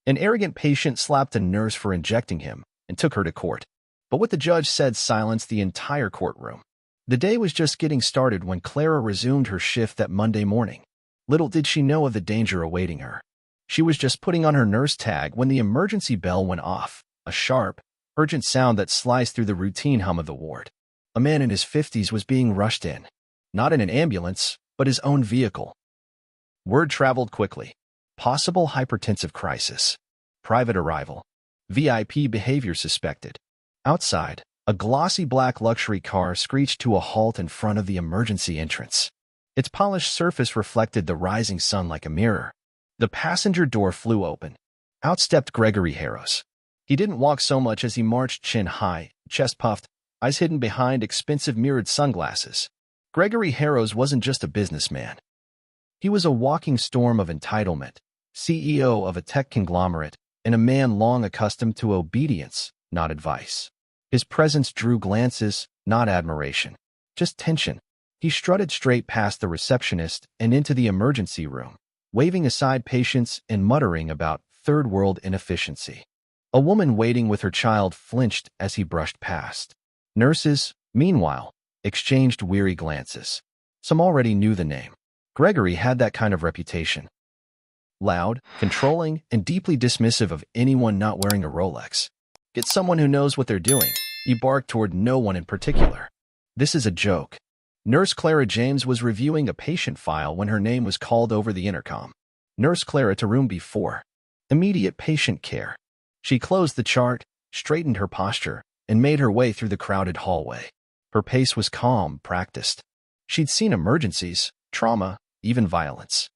An arrogant patient slapped a nurse for injecting him and took her to court. But what the judge said silenced the entire courtroom. The day was just getting started when Clara resumed her shift that Monday morning. Little did she know of the danger awaiting her. She was just putting on her nurse tag when the emergency bell went off, a sharp, urgent sound that sliced through the routine hum of the ward. A man in his 50s was being rushed in, not in an ambulance, but his own vehicle. Word traveled quickly. Possible hypertensive crisis. Private arrival. VIP behavior suspected. Outside, a glossy black luxury car screeched to a halt in front of the emergency entrance. Its polished surface reflected the rising sun like a mirror. The passenger door flew open. Out stepped Gregory Harrows. He didn't walk so much as he marched chin high, chest puffed, eyes hidden behind expensive mirrored sunglasses. Gregory Harrows wasn't just a businessman. He was a walking storm of entitlement, CEO of a tech conglomerate, and a man long accustomed to obedience, not advice. His presence drew glances, not admiration, just tension. He strutted straight past the receptionist and into the emergency room, waving aside patients and muttering about third-world inefficiency. A woman waiting with her child flinched as he brushed past. Nurses, meanwhile, exchanged weary glances. Some already knew the name. Gregory had that kind of reputation. Loud, controlling, and deeply dismissive of anyone not wearing a Rolex. Get someone who knows what they're doing. He barked toward no one in particular. This is a joke. Nurse Clara James was reviewing a patient file when her name was called over the intercom. Nurse Clara to room B4. Immediate patient care. She closed the chart, straightened her posture, and made her way through the crowded hallway. Her pace was calm, practiced. She'd seen emergencies, trauma, even violence.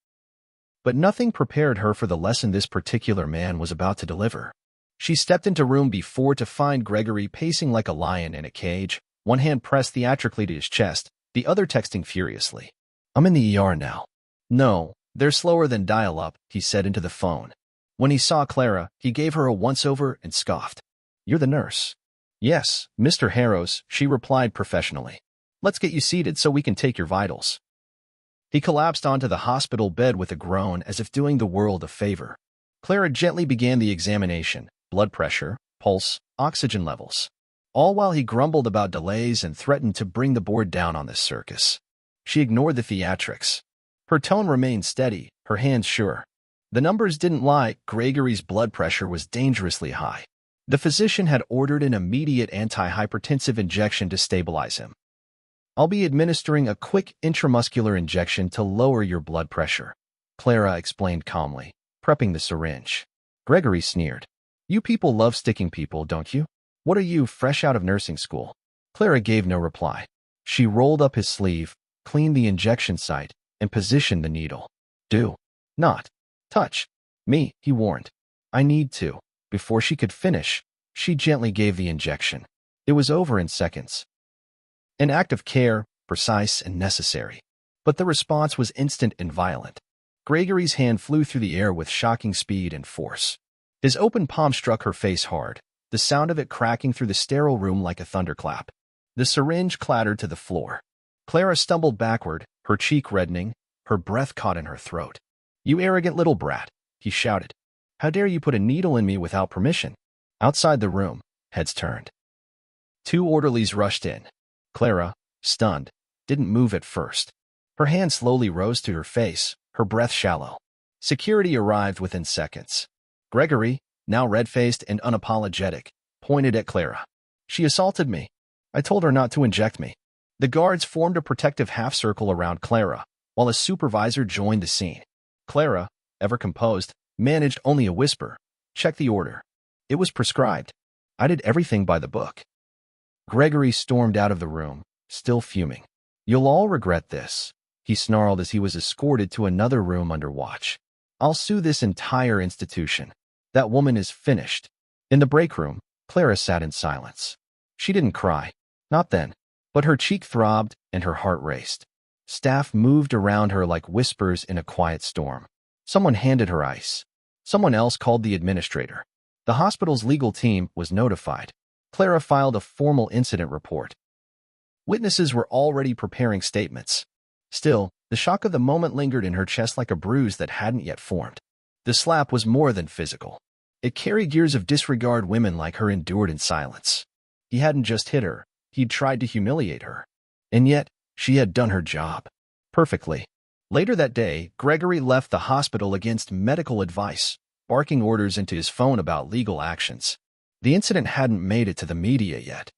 But nothing prepared her for the lesson this particular man was about to deliver. She stepped into room B4 to find Gregory pacing like a lion in a cage, one hand pressed theatrically to his chest, the other texting furiously. "I'm in the ER now." "No, they're slower than dial-up," he said into the phone. When he saw Clara, he gave her a once-over and scoffed. "You're the nurse." "Yes, Mr. Harrows," she replied professionally. "Let's get you seated so we can take your vitals." He collapsed onto the hospital bed with a groan as if doing the world a favor. Clara gently began the examination, blood pressure, pulse, oxygen levels. All while he grumbled about delays and threatened to bring the board down on this circus. She ignored the theatrics. Her tone remained steady, her hands sure. The numbers didn't lie. Gregory's blood pressure was dangerously high. The physician had ordered an immediate anti-hypertensive injection to stabilize him. "I'll be administering a quick intramuscular injection to lower your blood pressure," Clara explained calmly, prepping the syringe. Gregory sneered. "You people love sticking people, don't you? What are you, fresh out of nursing school?" Clara gave no reply. She rolled up his sleeve, cleaned the injection site, and positioned the needle. "Do not touch me," he warned. "I need to." Before she could finish, she gently gave the injection. It was over in seconds. An act of care, precise and necessary. But the response was instant and violent. Gregory's hand flew through the air with shocking speed and force. His open palm struck her face hard, the sound of it cracking through the sterile room like a thunderclap. The syringe clattered to the floor. Clara stumbled backward, her cheek reddening, her breath caught in her throat. "You arrogant little brat," he shouted. "How dare you put a needle in me without permission?" Outside the room, heads turned. Two orderlies rushed in. Clara, stunned, didn't move at first. Her hand slowly rose to her face, her breath shallow. Security arrived within seconds. Gregory, now red-faced and unapologetic, pointed at Clara. "She assaulted me. I told her not to inject me." The guards formed a protective half-circle around Clara, while a supervisor joined the scene. Clara, ever composed, managed only a whisper. "Check the order. It was prescribed. I did everything by the book." Gregory stormed out of the room, still fuming. "You'll all regret this," he snarled as he was escorted to another room under watch. "I'll sue this entire institution. That woman is finished." In the break room, Clara sat in silence. She didn't cry. Not then. But her cheek throbbed and her heart raced. Staff moved around her like whispers in a quiet storm. Someone handed her ice. Someone else called the administrator. The hospital's legal team was notified. Clara filed a formal incident report. Witnesses were already preparing statements. Still, the shock of the moment lingered in her chest like a bruise that hadn't yet formed. The slap was more than physical. It carried years of disregard women like her endured in silence. He hadn't just hit her, he'd tried to humiliate her. And yet, she had done her job. Perfectly. Later that day, Gregory left the hospital against medical advice, barking orders into his phone about legal actions. The incident hadn't made it to the media yet.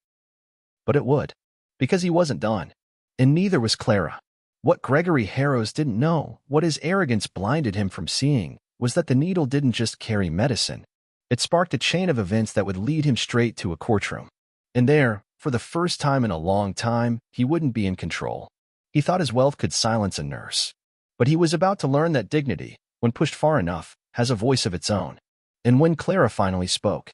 But it would. Because he wasn't done. And neither was Clara. What Gregory Harrows didn't know, what his arrogance blinded him from seeing, was that the needle didn't just carry medicine. It sparked a chain of events that would lead him straight to a courtroom. And there, for the first time in a long time, he wouldn't be in control. He thought his wealth could silence a nurse. But he was about to learn that dignity, when pushed far enough, has a voice of its own. And when Clara finally spoke,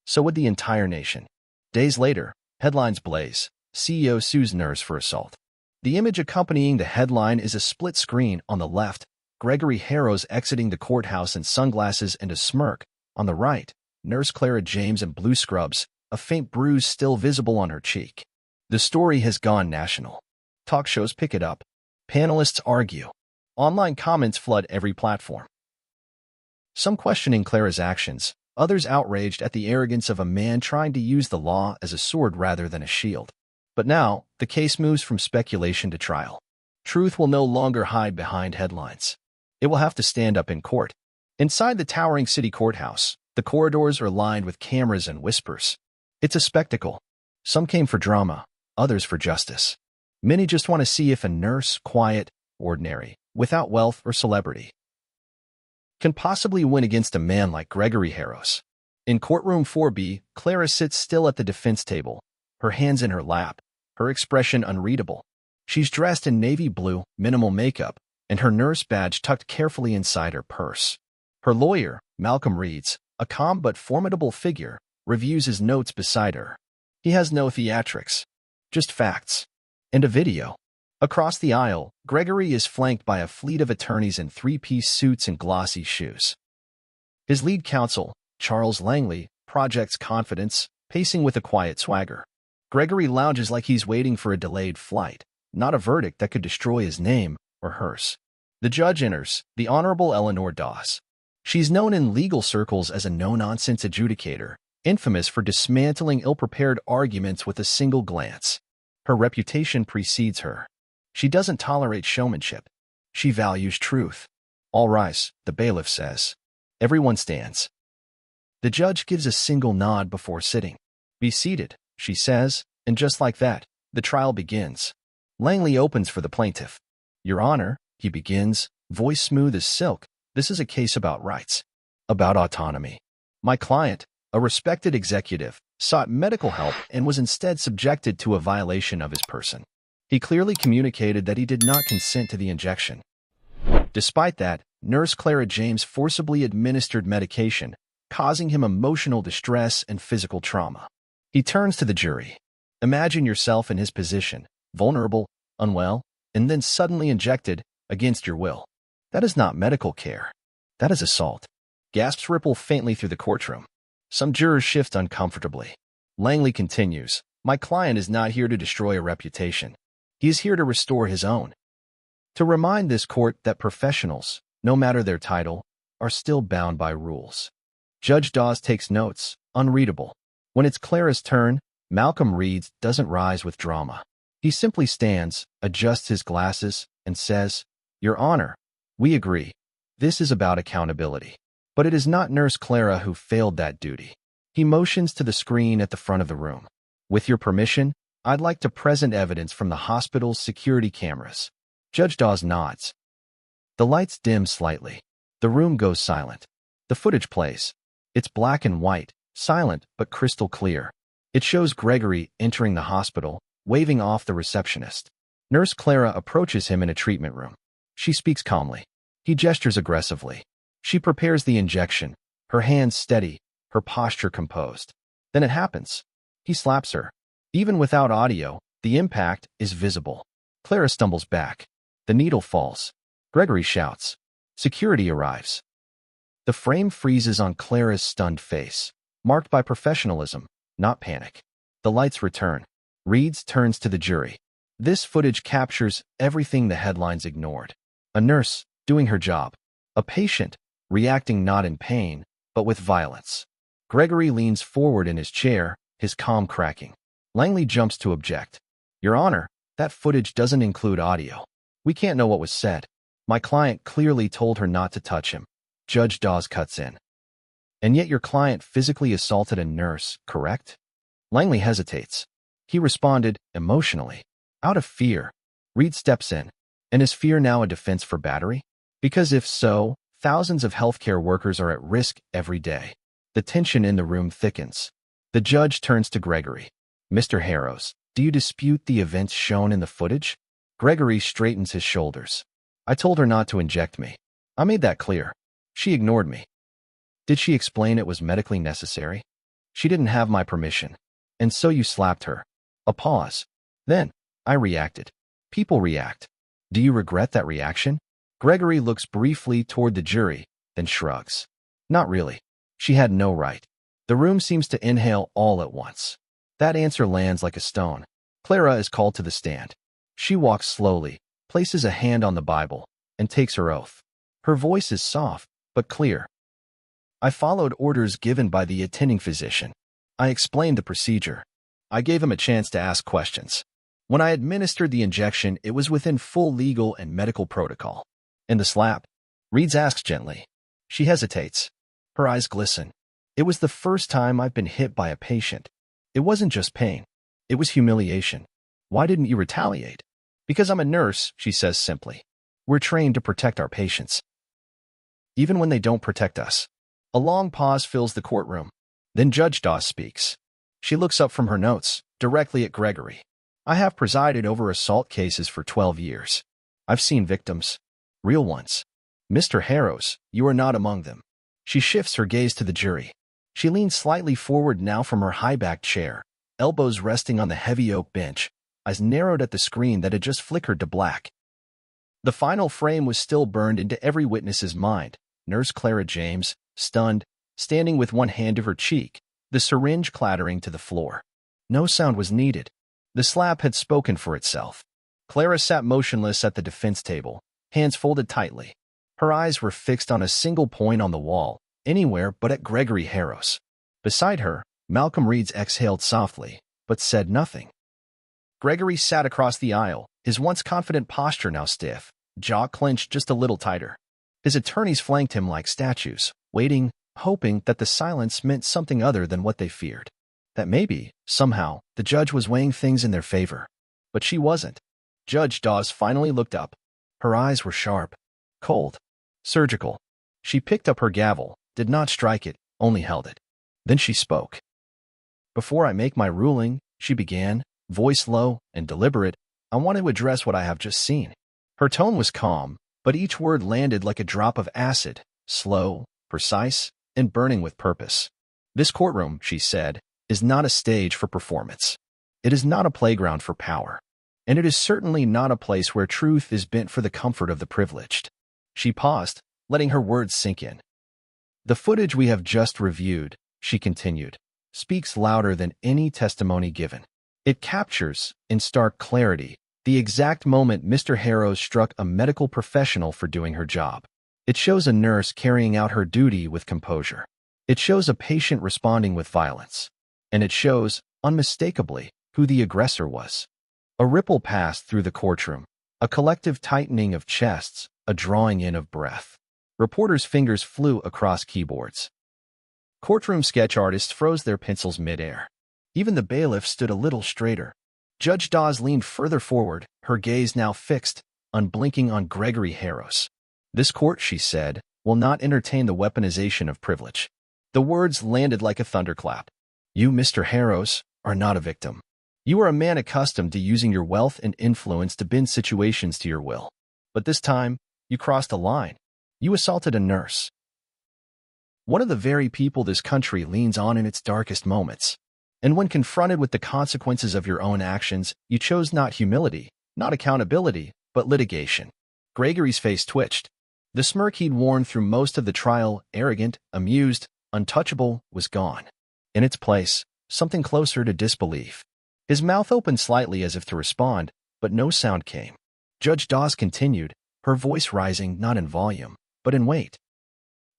so would the entire nation. Days later, headlines blaze. CEO sues nurse for assault. The image accompanying the headline is a split screen. On the left, Gregory Harrows exiting the courthouse in sunglasses and a smirk. On the right, nurse Clara James in blue scrubs, a faint bruise still visible on her cheek. The story has gone national. Talk shows pick it up. Panelists argue. Online comments flood every platform. Some questioning Clara's actions, others outraged at the arrogance of a man trying to use the law as a sword rather than a shield. But now, the case moves from speculation to trial. Truth will no longer hide behind headlines. It will have to stand up in court. Inside the towering city courthouse, the corridors are lined with cameras and whispers. It's a spectacle. Some came for drama, others for justice. Many just want to see if a nurse, quiet, ordinary, without wealth or celebrity, can possibly win against a man like Gregory Harrows. In courtroom 4B, Clara sits still at the defense table, her hands in her lap, her expression unreadable. She's dressed in navy blue, minimal makeup, and her nurse badge tucked carefully inside her purse. Her lawyer, Malcolm Reeds, a calm but formidable figure, reviews his notes beside her. He has no theatrics, just facts. And a video. Across the aisle, Gregory is flanked by a fleet of attorneys in three-piece suits and glossy shoes. His lead counsel, Charles Langley, projects confidence, pacing with a quiet swagger. Gregory lounges like he's waiting for a delayed flight, not a verdict that could destroy his name or hers. The judge enters, the Honorable Eleanor Dawes. She's known in legal circles as a no-nonsense adjudicator, infamous for dismantling ill-prepared arguments with a single glance. Her reputation precedes her. She doesn't tolerate showmanship. She values truth. All rise, the bailiff says. Everyone stands. The judge gives a single nod before sitting. Be seated, she says, and just like that, the trial begins. Langley opens for the plaintiff. Your Honor, he begins, voice smooth as silk, this is a case about rights. About autonomy. My client, a respected executive, sought medical help and was instead subjected to a violation of his person. He clearly communicated that he did not consent to the injection. Despite that, Nurse Clara James forcibly administered medication, causing him emotional distress and physical trauma. He turns to the jury. Imagine yourself in his position, vulnerable, unwell, and then suddenly injected against your will. That is not medical care. That is assault. Gasps ripple faintly through the courtroom. Some jurors shift uncomfortably. Langley continues, my client is not here to destroy a reputation. He is here to restore his own. To remind this court that professionals, no matter their title, are still bound by rules. Judge Dawes takes notes, unreadable. When it's Clara's turn, Malcolm Reeds doesn't rise with drama. He simply stands, adjusts his glasses, and says, Your Honor, we agree. This is about accountability. But it is not Nurse Clara who failed that duty. He motions to the screen at the front of the room. With your permission, I'd like to present evidence from the hospital's security cameras. Judge Dawes nods. The lights dim slightly. The room goes silent. The footage plays. It's black and white, silent but crystal clear. It shows Gregory entering the hospital, waving off the receptionist. Nurse Clara approaches him in a treatment room. She speaks calmly. He gestures aggressively. She prepares the injection, her hands steady, her posture composed. Then it happens. He slaps her. Even without audio, the impact is visible. Clara stumbles back. The needle falls. Gregory shouts. Security arrives. The frame freezes on Clara's stunned face, marked by professionalism, not panic. The lights return. Reeds turns to the jury. This footage captures everything the headlines ignored. A nurse, doing her job. A patient, reacting not in pain, but with violence. Gregory leans forward in his chair, his calm cracking. Langley jumps to object. Your Honor, that footage doesn't include audio. We can't know what was said. My client clearly told her not to touch him. Judge Dawes cuts in. And yet your client physically assaulted a nurse, correct? Langley hesitates. He responded, emotionally. Out of fear. Reed steps in. And is fear now a defense for battery? Because if so, thousands of healthcare workers are at risk every day. The tension in the room thickens. The judge turns to Gregory. Mr. Harrows, do you dispute the events shown in the footage? Gregory straightens his shoulders. I told her not to inject me. I made that clear. She ignored me. Did she explain it was medically necessary? She didn't have my permission. And so you slapped her. A pause. Then, I reacted. People react. Do you regret that reaction? Gregory looks briefly toward the jury, then shrugs. Not really. She had no right. The room seems to inhale all at once. That answer lands like a stone. Clara is called to the stand. She walks slowly, places a hand on the Bible, and takes her oath. Her voice is soft, but clear. I followed orders given by the attending physician. I explained the procedure. I gave him a chance to ask questions. When I administered the injection, it was within full legal and medical protocol. And the slap? Reed asks gently. She hesitates. Her eyes glisten. It was the first time I've been hit by a patient. It wasn't just pain. It was humiliation. Why didn't you retaliate? Because I'm a nurse, she says simply. We're trained to protect our patients. Even when they don't protect us. A long pause fills the courtroom. Then Judge Dawes speaks. She looks up from her notes, directly at Gregory. I have presided over assault cases for 12 years. I've seen victims. Real ones. Mr. Harrows, you are not among them. She shifts her gaze to the jury. She leans slightly forward now from her high-backed chair, elbows resting on the heavy oak bench, eyes narrowed at the screen that had just flickered to black. The final frame was still burned into every witness's mind. Nurse Clara James, stunned, standing with one hand to her cheek, the syringe clattering to the floor. No sound was needed. The slap had spoken for itself. Clara sat motionless at the defense table, hands folded tightly. Her eyes were fixed on a single point on the wall, anywhere but at Gregory Harrows. Beside her, Malcolm Reed exhaled softly, but said nothing. Gregory sat across the aisle, his once confident posture now stiff, jaw clenched just a little tighter. His attorneys flanked him like statues, waiting, hoping that the silence meant something other than what they feared. That maybe, somehow, the judge was weighing things in their favor. But she wasn't. Judge Dawes finally looked up. Her eyes were sharp, cold, surgical. She picked up her gavel, did not strike it, only held it. Then she spoke. Before I make my ruling, she began, voice low and deliberate, I want to address what I have just seen. Her tone was calm, but each word landed like a drop of acid, slow, precise, and burning with purpose. This courtroom, she said, is not a stage for performance. It is not a playground for power. And it is certainly not a place where truth is bent for the comfort of the privileged. She paused, letting her words sink in. The footage we have just reviewed, she continued, speaks louder than any testimony given. It captures, in stark clarity, the exact moment Mr. Harrows struck a medical professional for doing her job. It shows a nurse carrying out her duty with composure. It shows a patient responding with violence. And it shows, unmistakably, who the aggressor was. A ripple passed through the courtroom, a collective tightening of chests, a drawing in of breath. Reporters' fingers flew across keyboards. Courtroom sketch artists froze their pencils mid-air. Even the bailiff stood a little straighter. Judge Dawes leaned further forward, her gaze now fixed, unblinking on Gregory Harrows. This court, she said, will not entertain the weaponization of privilege. The words landed like a thunderclap. You, Mr. Harrows, are not a victim. You are a man accustomed to using your wealth and influence to bend situations to your will. But this time, you crossed a line. You assaulted a nurse. One of the very people this country leans on in its darkest moments. And when confronted with the consequences of your own actions, you chose not humility, not accountability, but litigation. Gregory's face twitched. The smirk he'd worn through most of the trial, arrogant, amused, untouchable, was gone. In its place, something closer to disbelief. His mouth opened slightly as if to respond, but no sound came. Judge Dawes continued, her voice rising not in volume, but in weight.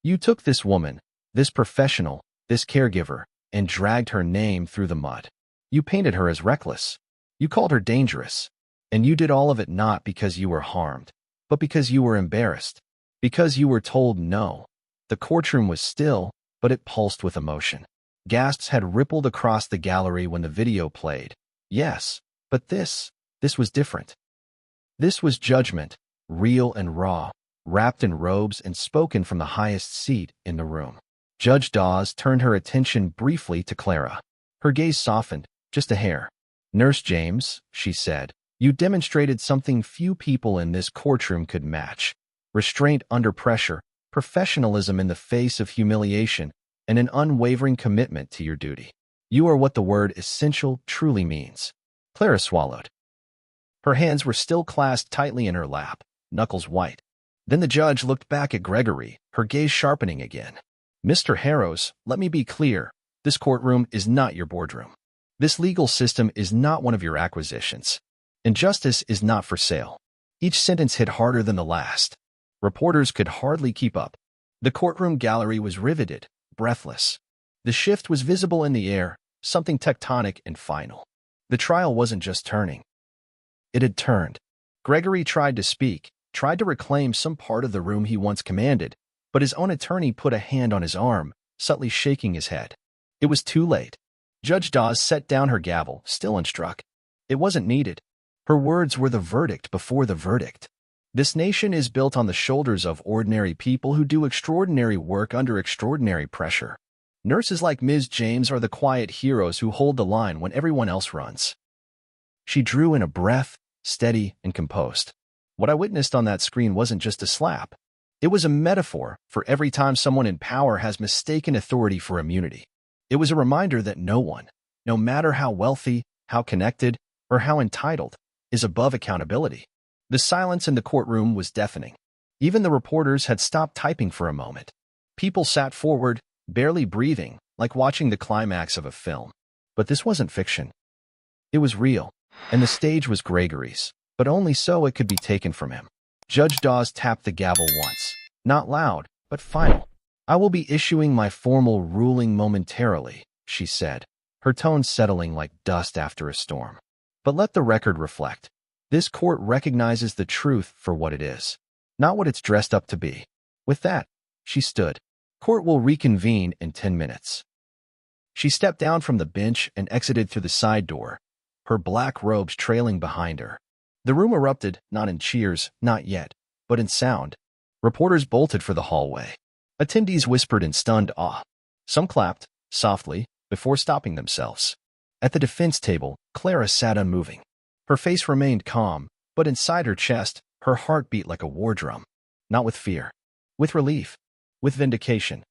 You took this woman, this professional, this caregiver, and dragged her name through the mud. You painted her as reckless. You called her dangerous. And you did all of it not because you were harmed, but because you were embarrassed, because you were told no. The courtroom was still, but it pulsed with emotion. Gasps had rippled across the gallery when the video played. Yes, but this was different. This was judgment, real and raw, wrapped in robes and spoken from the highest seat in the room. Judge Dawes turned her attention briefly to Clara. Her gaze softened, just a hair. "Nurse James," she said, "you demonstrated something few people in this courtroom could match. Restraint under pressure, professionalism in the face of humiliation, and an unwavering commitment to your duty. You are what the word essential truly means." Clara swallowed. Her hands were still clasped tightly in her lap, knuckles white. Then the judge looked back at Gregory, her gaze sharpening again. "Mr. Harrows, let me be clear. This courtroom is not your boardroom. This legal system is not one of your acquisitions. And justice is not for sale." Each sentence hit harder than the last. Reporters could hardly keep up. The courtroom gallery was riveted, breathless. The shift was visible in the air, something tectonic and final. The trial wasn't just turning. It had turned. Gregory tried to speak, tried to reclaim some part of the room he once commanded, but his own attorney put a hand on his arm, subtly shaking his head. It was too late. Judge Dawes set down her gavel, still unstruck. It wasn't needed. Her words were the verdict before the verdict. This nation is built on the shoulders of ordinary people who do extraordinary work under extraordinary pressure. Nurses like Ms. James are the quiet heroes who hold the line when everyone else runs. She drew in a breath, steady and composed. What I witnessed on that screen wasn't just a slap. It was a metaphor for every time someone in power has mistaken authority for immunity. It was a reminder that no one, no matter how wealthy, how connected, or how entitled, is above accountability. The silence in the courtroom was deafening. Even the reporters had stopped typing for a moment. People sat forward, barely breathing, like watching the climax of a film. But this wasn't fiction. It was real, and the stage was Gregory's, but only so it could be taken from him. Judge Dawes tapped the gavel once, not loud, but final. "I will be issuing my formal ruling momentarily," she said, her tone settling like dust after a storm. "But let the record reflect. This court recognizes the truth for what it is, not what it's dressed up to be." With that, she stood. "Court will reconvene in 10 minutes. She stepped down from the bench and exited through the side door, her black robes trailing behind her. The room erupted, not in cheers, not yet, but in sound. Reporters bolted for the hallway. Attendees whispered in stunned awe. Some clapped, softly, before stopping themselves. At the defense table, Clara sat unmoving. Her face remained calm, but inside her chest, her heart beat like a war drum. Not with fear. With relief. With vindication.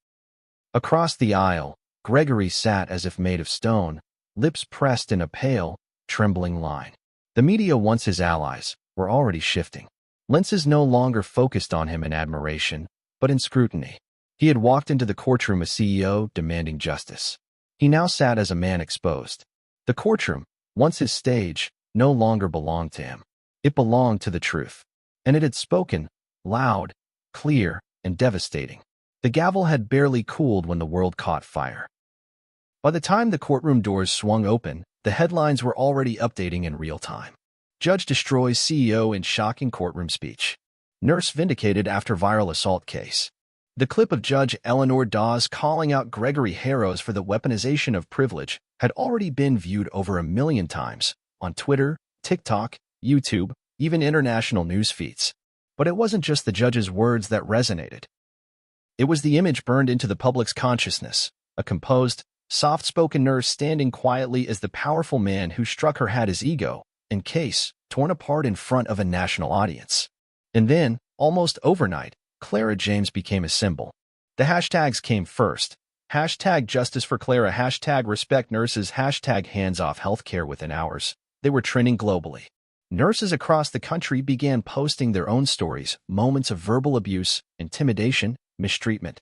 Across the aisle, Gregory sat as if made of stone, lips pressed in a pale, trembling line. The media, once his allies, were already shifting. Lenses no longer focused on him in admiration, but in scrutiny. He had walked into the courtroom a CEO demanding justice. He now sat as a man exposed. The courtroom, once his stage, no longer belonged to him. It belonged to the truth. And it had spoken, loud, clear, and devastating. The gavel had barely cooled when the world caught fire. By the time the courtroom doors swung open, the headlines were already updating in real time. Judge destroys CEO in shocking courtroom speech. Nurse vindicated after viral assault case. The clip of Judge Eleanor Dawes calling out Gregory Harrows for the weaponization of privilege had already been viewed over 1 million times on Twitter, TikTok, YouTube, even international news feeds. But it wasn't just the judge's words that resonated. It was the image burned into the public's consciousness, a composed, soft-spoken nurse standing quietly as the powerful man who struck her had his ego, in case, torn apart in front of a national audience. And then, almost overnight, Clara James became a symbol. The hashtags came first. Hashtag justice for Clara, hashtag respect nurses, hashtag hands off healthcare within hours. They were trending globally. Nurses across the country began posting their own stories, moments of verbal abuse, intimidation, mistreatment.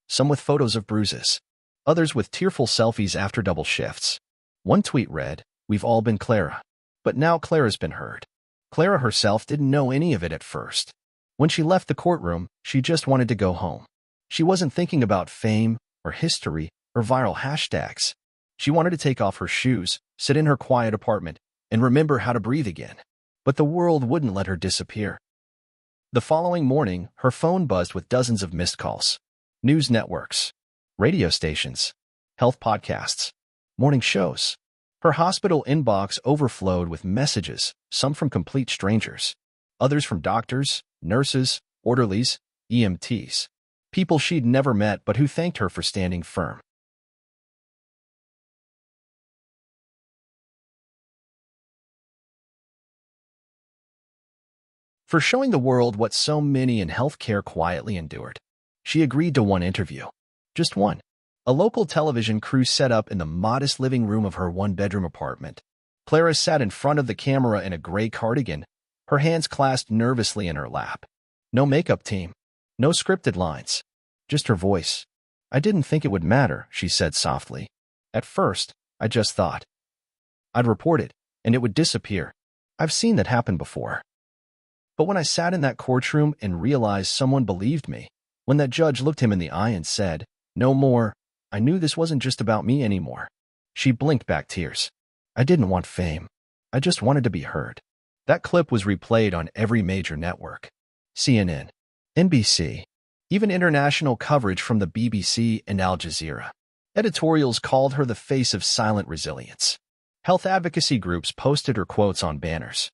Some with photos of bruises. Others with tearful selfies after double shifts. One tweet read, "We've all been Clara. But now Clara's been heard." Clara herself didn't know any of it at first. When she left the courtroom, she just wanted to go home. She wasn't thinking about fame or history or viral hashtags. She wanted to take off her shoes, sit in her quiet apartment, and remember how to breathe again. But the world wouldn't let her disappear. The following morning, her phone buzzed with dozens of missed calls. News networks, radio stations, health podcasts, morning shows. Her hospital inbox overflowed with messages, some from complete strangers, others from doctors, nurses, orderlies, EMTs, people she'd never met but who thanked her for standing firm. For showing the world what so many in healthcare quietly endured. She agreed to one interview. Just one. A local television crew set up in the modest living room of her one-bedroom apartment. Clara sat in front of the camera in a gray cardigan, her hands clasped nervously in her lap. No makeup team. No scripted lines. Just her voice. "I didn't think it would matter," she said softly. "At first, I just thought I'd report it, and it would disappear. I've seen that happen before. But when I sat in that courtroom and realized someone believed me, when that judge looked him in the eye and said, 'No more,' I knew this wasn't just about me anymore." She blinked back tears. "I didn't want fame. I just wanted to be heard." That clip was replayed on every major network. CNN, NBC, even international coverage from the BBC and Al Jazeera. Editorials called her the face of silent resilience. Health advocacy groups posted her quotes on banners.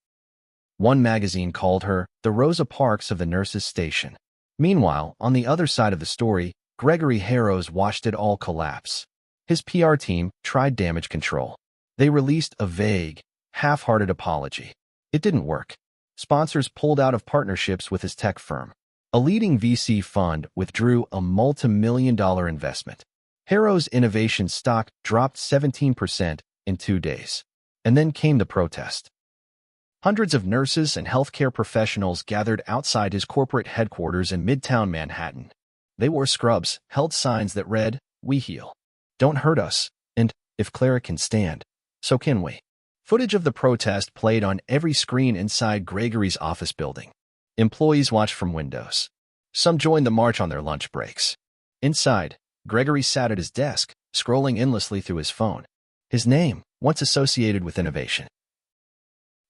One magazine called her the Rosa Parks of the nurses' station. Meanwhile, on the other side of the story, Gregory Harrows watched it all collapse. His PR team tried damage control. They released a vague, half-hearted apology. It didn't work. Sponsors pulled out of partnerships with his tech firm. A leading VC fund withdrew a multi-million-dollar investment. Harrows' innovation stock dropped 17% in 2 days. And then came the protest. Hundreds of nurses and healthcare professionals gathered outside his corporate headquarters in Midtown Manhattan. They wore scrubs, held signs that read, "We heal. Don't hurt us," and "If Clara can stand, so can we." Footage of the protest played on every screen inside Gregory's office building. Employees watched from windows. Some joined the march on their lunch breaks. Inside, Gregory sat at his desk, scrolling endlessly through his phone. His name, once associated with innovation,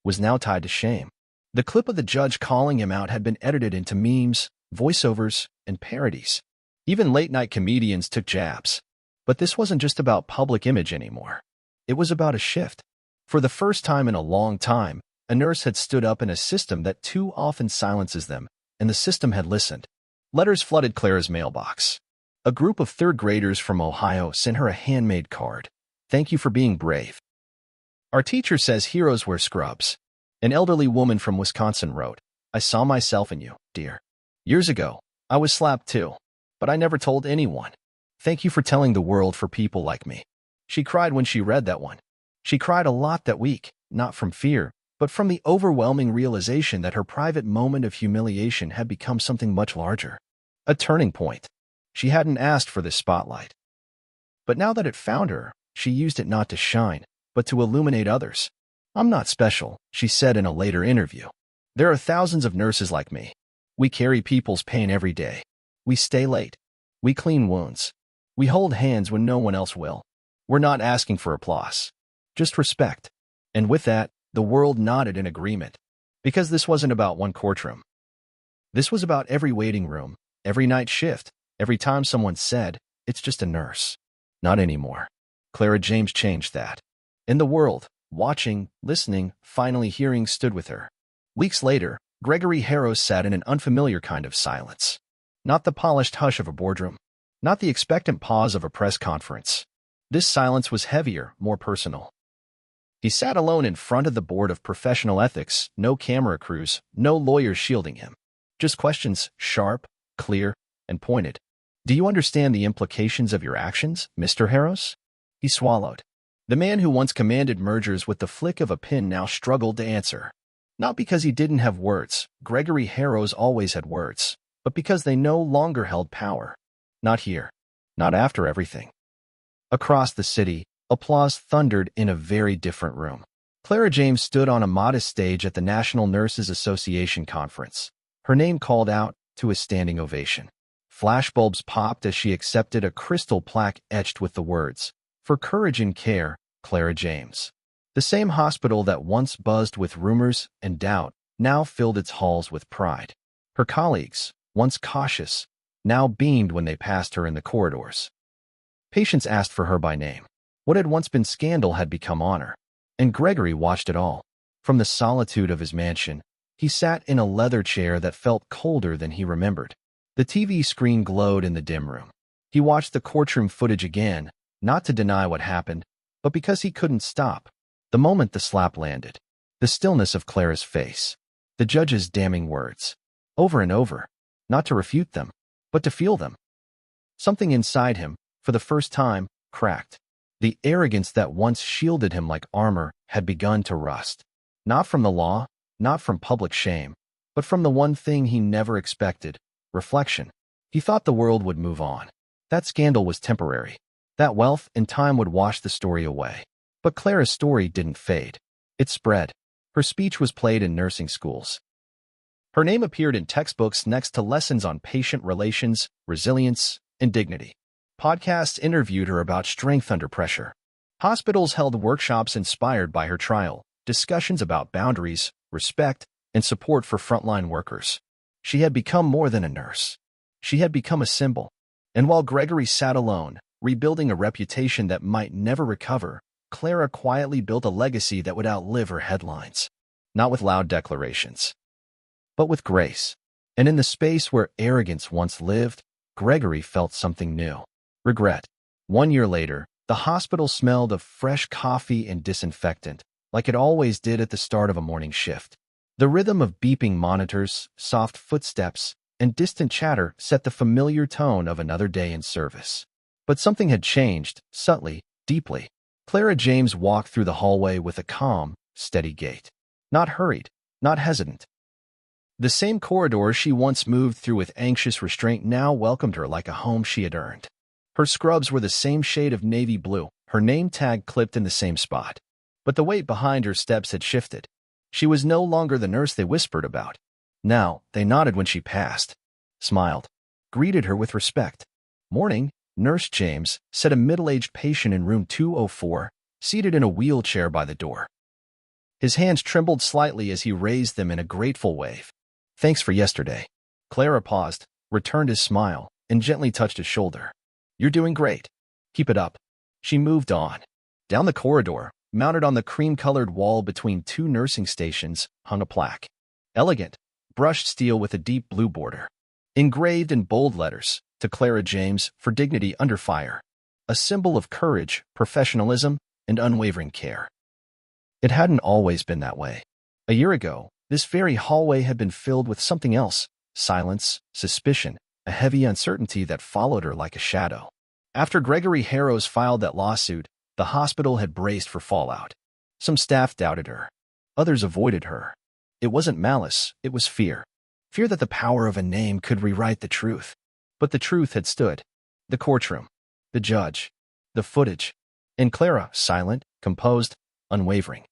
was now tied to shame. The clip of the judge calling him out had been edited into memes, voiceovers, and parodies. Even late-night comedians took jabs. But this wasn't just about public image anymore. It was about a shift. For the first time in a long time, a nurse had stood up in a system that too often silences them, and the system had listened. Letters flooded Clara's mailbox. A group of third graders from Ohio sent her a handmade card. "Thank you for being brave. Our teacher says heroes wear scrubs." An elderly woman from Wisconsin wrote, "I saw myself in you, dear. Years ago, I was slapped too, but I never told anyone. Thank you for telling the world for people like me." She cried when she read that one. She cried a lot that week, not from fear, but from the overwhelming realization that her private moment of humiliation had become something much larger. A turning point. She hadn't asked for this spotlight. But now that it found her, she used it not to shine, but to illuminate others. "I'm not special," she said in a later interview. "There are thousands of nurses like me. We carry people's pain every day. We stay late. We clean wounds. We hold hands when no one else will. We're not asking for applause. Just respect." And with that, the world nodded in agreement. Because this wasn't about one courtroom. This was about every waiting room, every night shift, every time someone said, "It's just a nurse." Not anymore. Clara James changed that. And the world, watching, listening, finally hearing, stood with her. Weeks later, Gregory Harrows sat in an unfamiliar kind of silence. Not the polished hush of a boardroom. Not the expectant pause of a press conference. This silence was heavier, more personal. He sat alone in front of the board of professional ethics, no camera crews, no lawyers shielding him. Just questions, sharp, clear, and pointed. "Do you understand the implications of your actions, Mr. Harrows?" He swallowed. The man who once commanded mergers with the flick of a pen now struggled to answer. Not because he didn't have words, Gregory Harrows always had words, but because they no longer held power. Not here. Not after everything. Across the city, applause thundered in a very different room. Clara James stood on a modest stage at the National Nurses Association conference. Her name called out to a standing ovation. Flashbulbs popped as she accepted a crystal plaque etched with the words, "For courage and care, Clara James." The same hospital that once buzzed with rumors and doubt now filled its halls with pride. Her colleagues, once cautious, now beamed when they passed her in the corridors. Patients asked for her by name. What had once been scandal had become honor. And Gregory watched it all. From the solitude of his mansion, he sat in a leather chair that felt colder than he remembered. The TV screen glowed in the dim room. He watched the courtroom footage again, not to deny what happened, but because he couldn't stop. The moment the slap landed, the stillness of Clara's face, the judge's damning words, over and over, not to refute them, but to feel them. Something inside him, for the first time, cracked. The arrogance that once shielded him like armor had begun to rust. Not from the law, not from public shame, but from the one thing he never expected, reflection. He thought the world would move on. That scandal was temporary. That wealth and time would wash the story away. But Clara's story didn't fade. It spread. Her speech was played in nursing schools. Her name appeared in textbooks next to lessons on patient relations, resilience, and dignity. Podcasts interviewed her about strength under pressure. Hospitals held workshops inspired by her trial, discussions about boundaries, respect, and support for frontline workers. She had become more than a nurse. She had become a symbol. And while Gregory sat alone, rebuilding a reputation that might never recover, Clara quietly built a legacy that would outlive her headlines. Not with loud declarations, but with grace. And in the space where arrogance once lived, Gregory felt something new. Regret. 1 year later, the hospital smelled of fresh coffee and disinfectant, like it always did at the start of a morning shift. The rhythm of beeping monitors, soft footsteps, and distant chatter set the familiar tone of another day in service. But something had changed, subtly, deeply. Clara James walked through the hallway with a calm, steady gait. Not hurried, not hesitant. The same corridor she once moved through with anxious restraint now welcomed her like a home she had earned. Her scrubs were the same shade of navy blue, her name tag clipped in the same spot. But the weight behind her steps had shifted. She was no longer the nurse they whispered about. Now, they nodded when she passed, smiled, greeted her with respect. "Morning, Nurse James," said a middle-aged patient in room 204, seated in a wheelchair by the door. His hands trembled slightly as he raised them in a grateful wave. "Thanks for yesterday." Clara paused, returned his smile, and gently touched his shoulder. "You're doing great. Keep it up." She moved on. Down the corridor, mounted on the cream-colored wall between two nursing stations, hung a plaque. Elegant, brushed steel with a deep blue border. Engraved in bold letters, "To Clara James, for dignity under fire." A symbol of courage, professionalism, and unwavering care. It hadn't always been that way. A year ago, this very hallway had been filled with something else: silence, suspicion, a heavy uncertainty that followed her like a shadow. After Gregory Harrows filed that lawsuit, the hospital had braced for fallout. Some staff doubted her. Others avoided her. It wasn't malice, it was fear. Fear that the power of a name could rewrite the truth. But the truth had stood. The courtroom, the judge, the footage, and Clara, silent, composed, unwavering.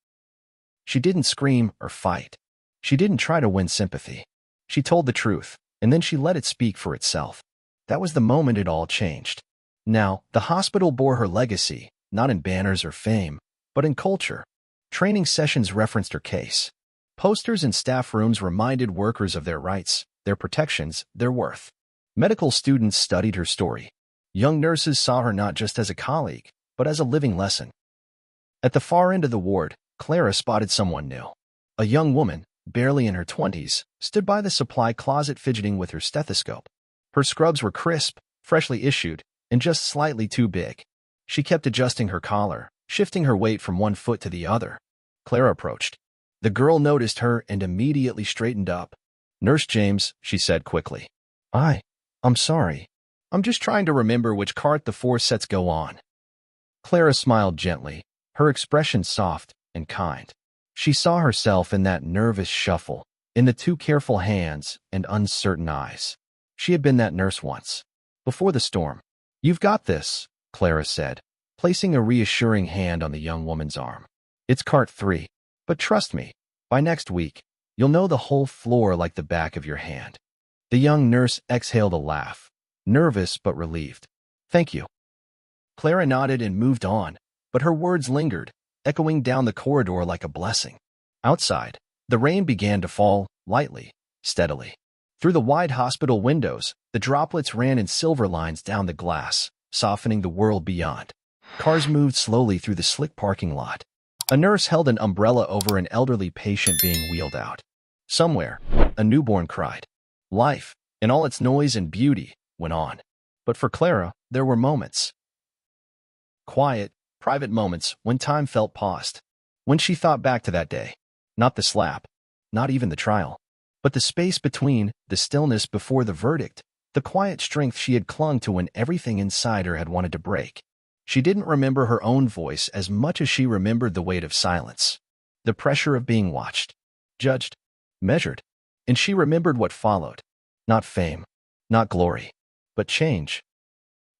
She didn't scream or fight. She didn't try to win sympathy. She told the truth, and then she let it speak for itself. That was the moment it all changed. Now, the hospital bore her legacy, not in banners or fame, but in culture. Training sessions referenced her case. Posters in staff rooms reminded workers of their rights, their protections, their worth. Medical students studied her story. Young nurses saw her not just as a colleague, but as a living lesson. At the far end of the ward, Clara spotted someone new. A young woman, barely in her 20s, stood by the supply closet fidgeting with her stethoscope. Her scrubs were crisp, freshly issued, and just slightly too big. She kept adjusting her collar, shifting her weight from one foot to the other. Clara approached. The girl noticed her and immediately straightened up. "Nurse James," she said quickly. I'm sorry. I'm just trying to remember which cart the 4 sets go on." Clara smiled gently, her expression soft and kind. She saw herself in that nervous shuffle, in the too careful hands and uncertain eyes. She had been that nurse once. Before the storm. "You've got this," Clara said, placing a reassuring hand on the young woman's arm. "It's cart 3. But trust me, by next week, you'll know the whole floor like the back of your hand." The young nurse exhaled a laugh. nervous but relieved. "Thank you." Clara nodded and moved on, but her words lingered, echoing down the corridor like a blessing. Outside, the rain began to fall, lightly, steadily. Through the wide hospital windows, the droplets ran in silver lines down the glass, softening the world beyond. Cars moved slowly through the slick parking lot. A nurse held an umbrella over an elderly patient being wheeled out. Somewhere, a newborn cried. Life, in all its noise and beauty, went on. But for Clara, there were moments. Quiet, private moments when time felt paused. When she thought back to that day. Not the slap, not even the trial, but the space between, the stillness before the verdict, the quiet strength she had clung to when everything inside her had wanted to break. She didn't remember her own voice as much as she remembered the weight of silence, the pressure of being watched, judged, measured, and she remembered what followed. Not fame, not glory, but change.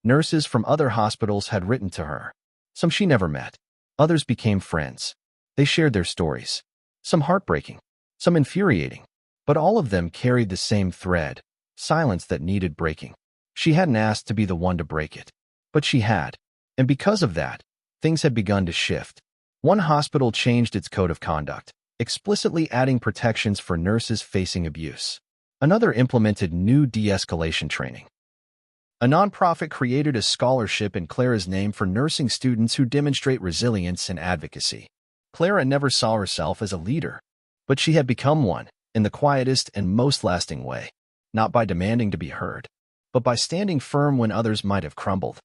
Nurses from other hospitals had written to her. Some she never met. Others became friends. They shared their stories. Some heartbreaking, some infuriating, but all of them carried the same thread, silence that needed breaking. She hadn't asked to be the one to break it, but she had. And because of that, things had begun to shift. One hospital changed its code of conduct, explicitly adding protections for nurses facing abuse. Another implemented new de-escalation training. A nonprofit created a scholarship in Clara's name for nursing students who demonstrate resilience and advocacy. Clara never saw herself as a leader, but she had become one, in the quietest and most lasting way, not by demanding to be heard, but by standing firm when others might have crumbled.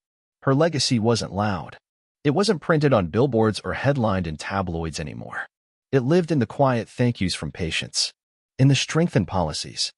Her legacy wasn't loud. It wasn't printed on billboards or headlined in tabloids anymore. It lived in the quiet thank yous from patients, in the strengthened policies,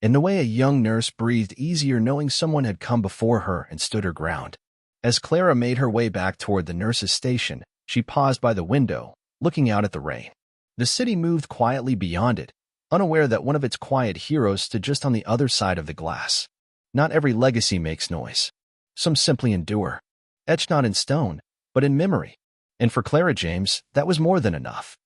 in the way a young nurse breathed easier knowing someone had come before her and stood her ground. As Clara made her way back toward the nurse's station, she paused by the window, looking out at the rain. The city moved quietly beyond it, unaware that one of its quiet heroes stood just on the other side of the glass. Not every legacy makes noise. Some simply endure, etched not in stone, but in memory. And for Clara James, that was more than enough.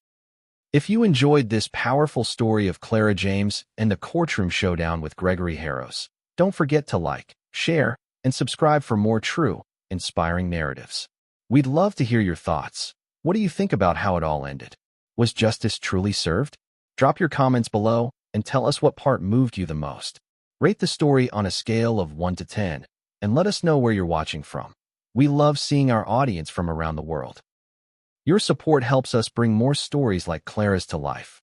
If you enjoyed this powerful story of Clara James and the courtroom showdown with Gregory Harrows, don't forget to like, share, and subscribe for more true, inspiring narratives. We'd love to hear your thoughts. What do you think about how it all ended? Was justice truly served? Drop your comments below and tell us what part moved you the most. Rate the story on a scale of 1 to 10 and let us know where you're watching from. We love seeing our audience from around the world. Your support helps us bring more stories like Clara's to life.